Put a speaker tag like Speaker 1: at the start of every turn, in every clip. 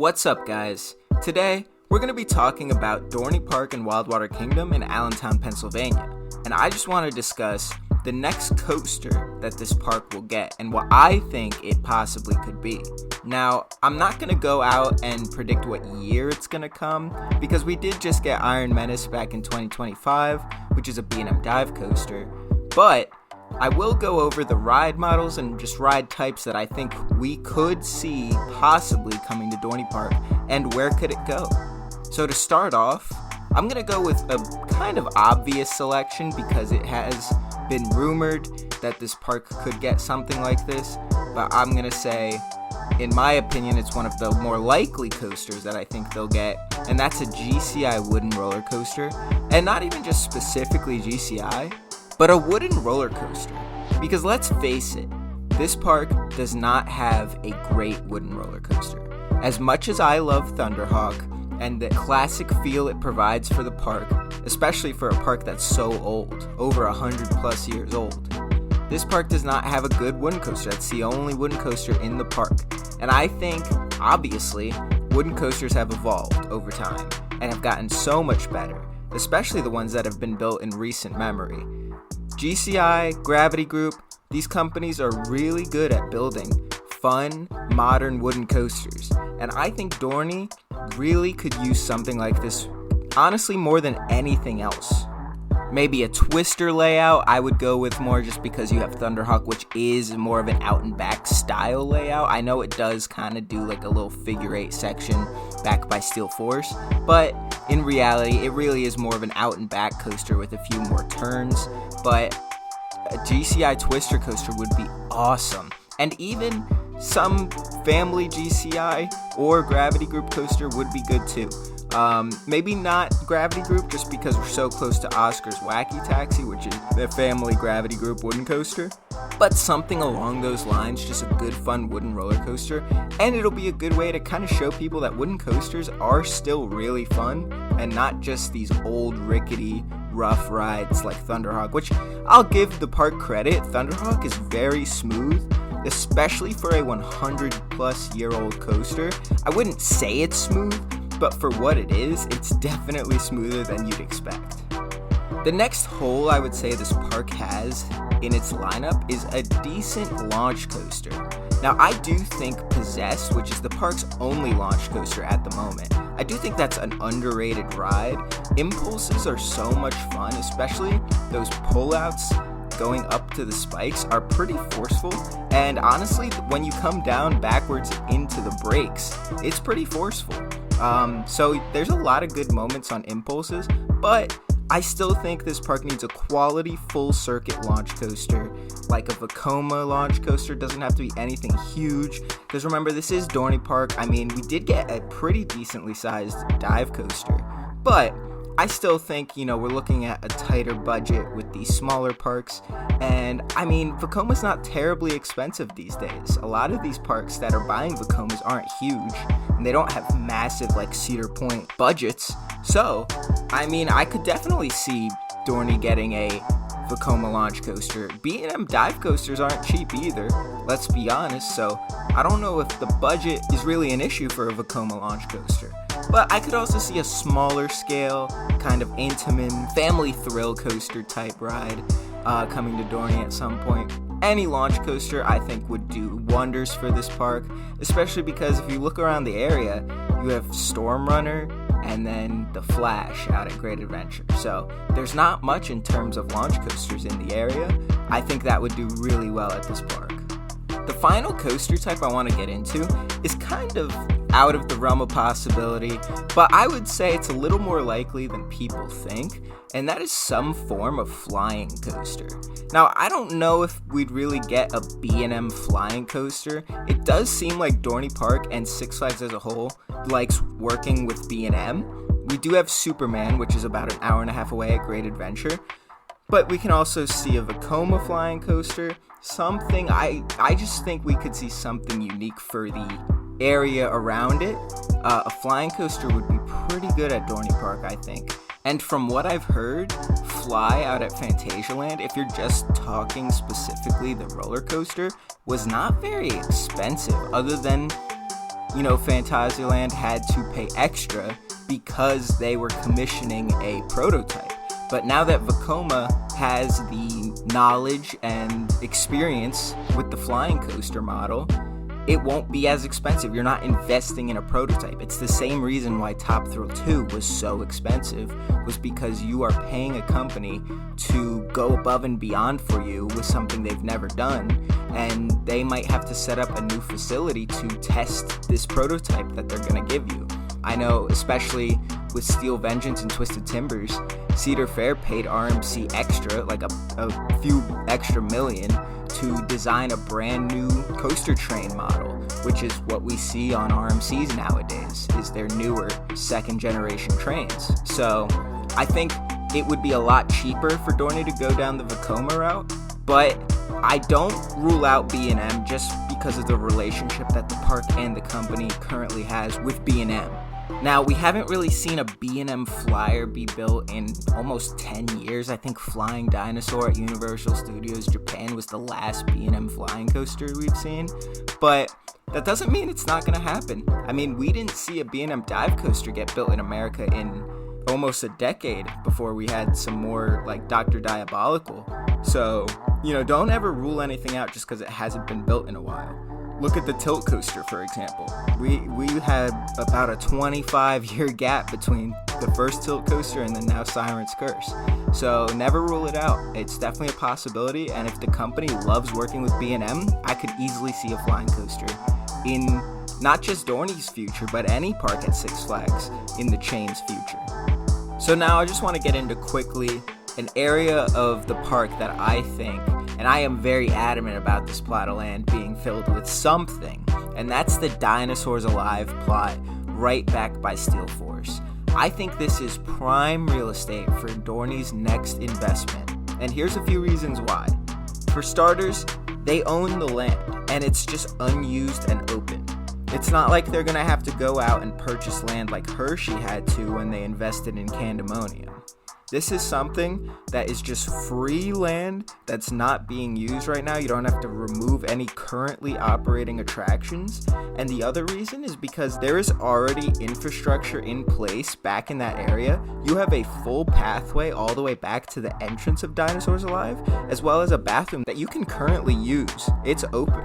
Speaker 1: What's up, guys? Today, we're going to be talking about Dorney Park and Wildwater Kingdom in Allentown, Pennsylvania. And I just want to discuss the next coaster that this park will get and what I think it possibly could be. Now, I'm not going to go out and predict what year it's going to come, because we did just get Iron Menace back in 2025, which is a B&M dive coaster. But I will go over the ride models and just ride types that I think we could see possibly coming to Dorney Park, and where could it go. So to start off, I'm going to go with a kind of obvious selection because it has been rumored that this park could get something like this, but I'm going to say, in my opinion, it's one of the more likely coasters that I think they'll get, and that's a GCI wooden roller coaster, and not even just specifically GCI, but a wooden roller coaster. Because let's face it, this park does not have a great wooden roller coaster. As much as I love Thunderhawk and the classic feel it provides for the park, especially for a park that's so old, over 100 plus years old, this park does not have a good wooden coaster. That's the only wooden coaster in the park. And I think, obviously, wooden coasters have evolved over time and have gotten so much better, especially the ones that have been built in recent memory. GCI, Gravity Group, these companies are really good at building fun, modern wooden coasters. And I think Dorney really could use something like this, honestly, more than anything else. Maybe a twister layout I would go with more, just because you have Thunderhawk, which is more of an out and back style layout. I know it does kind of do like a little figure eight section backed by Steel Force, but in reality it really is more of an out and back coaster with a few more turns. But a GCI twister coaster would be awesome, and even some family GCI or Gravity Group coaster would be good too. Maybe not Gravity Group, just because we're so close to Oscar's Wacky Taxi, which is the family Gravity Group wooden coaster, but something along those lines, just a good fun wooden roller coaster. And it'll be a good way to kind of show people that wooden coasters are still really fun and not just these old rickety rough rides like Thunderhawk, which I'll give the park credit. Thunderhawk is very smooth, especially for a 100 plus year old coaster. I wouldn't say it's smooth, but for what it is, it's definitely smoother than you'd expect. The next hole I would say this park has in its lineup is a decent launch coaster. Now, I do think Possessed, which is the park's only launch coaster at the moment, I do think that's an underrated ride. Impulses are so much fun, especially those pullouts going up to the spikes are pretty forceful, and honestly, when you come down backwards into the brakes, it's pretty forceful. So there's a lot of good moments on Impulses, but I still think this park needs a quality full circuit launch coaster, like a Vekoma launch coaster. Doesn't have to be anything huge, because remember, this is Dorney Park. I mean, we did get a pretty decently sized dive coaster, but I still think, we're looking at a tighter budget with these smaller parks. And I mean, Vekoma's not terribly expensive these days. A lot of these parks that are buying Vekomas aren't huge, and they don't have massive like Cedar Point budgets. So, I mean, I could definitely see Dorney getting a Vekoma launch coaster. B&M dive coasters aren't cheap either, let's be honest. So I don't know if the budget is really an issue for a Vekoma launch coaster. But I could also see a smaller scale, kind of Intamin, family thrill coaster type ride coming to Dorney at some point. Any launch coaster I think would do wonders for this park, especially because if you look around the area, you have Storm Runner and then the Flash out at Great Adventure. So there's not much in terms of launch coasters in the area. I think that would do really well at this park. The final coaster type I want to get into is kind of out of the realm of possibility, but I would say it's a little more likely than people think, and that is some form of flying coaster. Now, I don't know if we'd really get a B&M flying coaster. It does seem like Dorney Park and Six Flags as a whole likes working with B&M. We do have Superman, which is about an hour and a half away at Great Adventure, but we can also see a Vekoma flying coaster. Something, I just think we could see something unique for the area around it. A flying coaster would be pretty good at Dorney Park, I think. And from what I've heard, Fly out at Phantasialand, if you're just talking specifically the roller coaster, was not very expensive, other than Fantasyland had to pay extra because they were commissioning a prototype. But now that Vekoma has the knowledge and experience with the flying coaster model, it won't be as expensive. You're not investing in a prototype. It's the same reason why Top Thrill 2 was so expensive, was because you are paying a company to go above and beyond for you with something they've never done, and they might have to set up a new facility to test this prototype that they're going to give you. I know, especially with Steel Vengeance and Twisted Timbers, Cedar Fair paid RMC extra, like a few extra million, to design a brand new coaster train model, which is what we see on RMCs nowadays, is their newer second generation trains. So I think it would be a lot cheaper for Dorney to go down the Vekoma route, but I don't rule out B&M just because of the relationship that the park and the company currently has with B&M. Now, we haven't really seen a B&M flyer be built in almost 10 years. I think Flying Dinosaur at Universal Studios Japan was the last B&M flying coaster we've seen, but that doesn't mean it's not going to happen. I mean, we didn't see a B&M dive coaster get built in America in almost a decade before we had some more like Dr. Diabolical. So, don't ever rule anything out just because it hasn't been built in a while. Look at the tilt coaster, for example. We had about a 25-year gap between the first tilt coaster and then now Siren's Curse. So never rule it out. It's definitely a possibility, and if the company loves working with B&M, I could easily see a flying coaster in not just Dorney's future, but any park at Six Flags in the chain's future. So now I just want to get into quickly an area of the park that I think, and I am very adamant about this plot of land being filled with something, and that's the Dinosaurs Alive plot right back by Steel Force. I think this is prime real estate for Dorney's next investment, and here's a few reasons why. For starters, they own the land, and it's just unused and open. It's not like they're gonna have to go out and purchase land like Hershey had to when they invested in Candemonium. This is something that is just free land that's not being used right now. You don't have to remove any currently operating attractions. And the other reason is because there is already infrastructure in place back in that area. You have a full pathway all the way back to the entrance of Dinosaurs Alive, as well as a bathroom that you can currently use. It's open.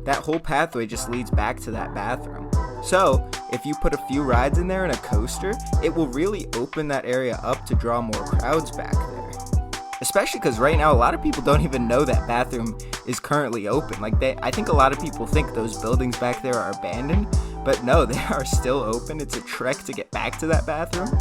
Speaker 1: That whole pathway just leads back to that bathroom. So, if you put a few rides in there and a coaster, it will really open that area up to draw more crowds back there. Especially because right now a lot of people don't even know that bathroom is currently open. I think a lot of people think those buildings back there are abandoned, but no, they are still open. It's a trek to get back to that bathroom,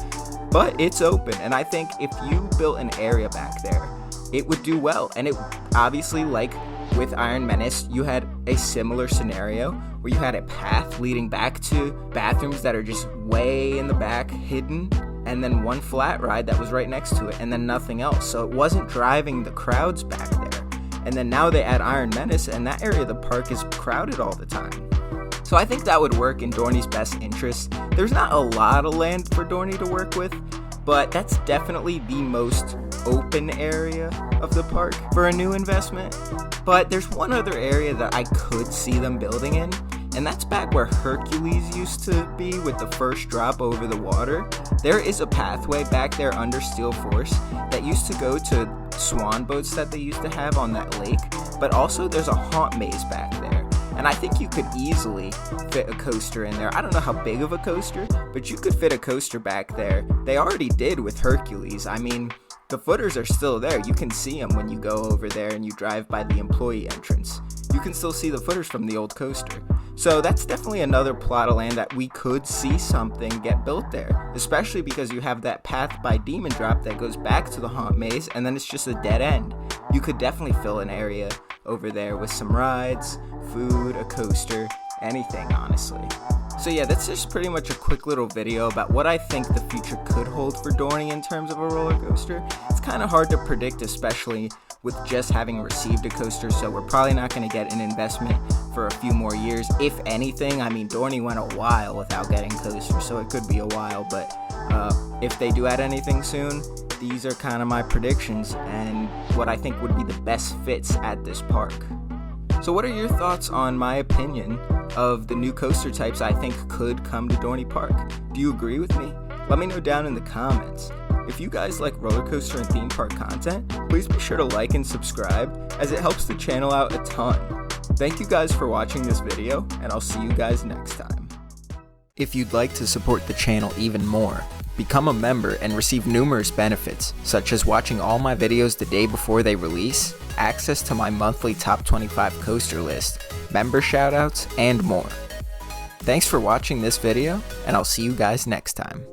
Speaker 1: but it's open. And I think if you built an area back there, it would do well. And it obviously, like with Iron Menace, you had a similar scenario where you had a path leading back to bathrooms that are just way in the back, hidden, and then one flat ride that was right next to it, and then nothing else. So it wasn't driving the crowds back there. And then now they add Iron Menace, and that area of the park is crowded all the time. So I think that would work in Dorney's best interest. There's not a lot of land for Dorney to work with, but that's definitely the most open area of the park for a new investment. But there's one other area that I could see them building in, and that's back where Hercules used to be with the first drop over the water. There is a pathway back there under Steel Force that used to go to swan boats that they used to have on that lake, but also there's a haunt maze back there. And I think you could easily fit a coaster in there. I don't know how big of a coaster, but you could fit a coaster back there. They already did with Hercules. I mean, the footers are still there. You can see them when you go over there and you drive by the employee entrance. You can still see the footers from the old coaster. So that's definitely another plot of land that we could see something get built there, especially because you have that path by Demon Drop that goes back to the haunt maze, and then it's just a dead end. You could definitely fill an area over there with some rides, food, a coaster, anything, honestly. So yeah, that's just pretty much a quick little video about what I think the future could hold for Dorney in terms of a roller coaster. It's kind of hard to predict, especially with just having received a coaster, so we're probably not going to get an investment for a few more years, if anything. I mean, Dorney went a while without getting coasters, so it could be a while, but if they do add anything soon, these are kind of my predictions and what I think would be the best fits at this park. So what are your thoughts on my opinion of the new coaster types I think could come to Dorney Park. Do you agree with me? Let me know down in the comments. If you guys like roller coaster and theme park content, please be sure to like and subscribe, as it helps the channel out a ton. Thank you guys for watching this video, and I'll see you guys next time. If you'd like to support the channel even more, become a member and receive numerous benefits, such as watching all my videos the day before they release, access to my monthly top 25 coaster list, member shoutouts, and more. Thanks for watching this video, and I'll see you guys next time.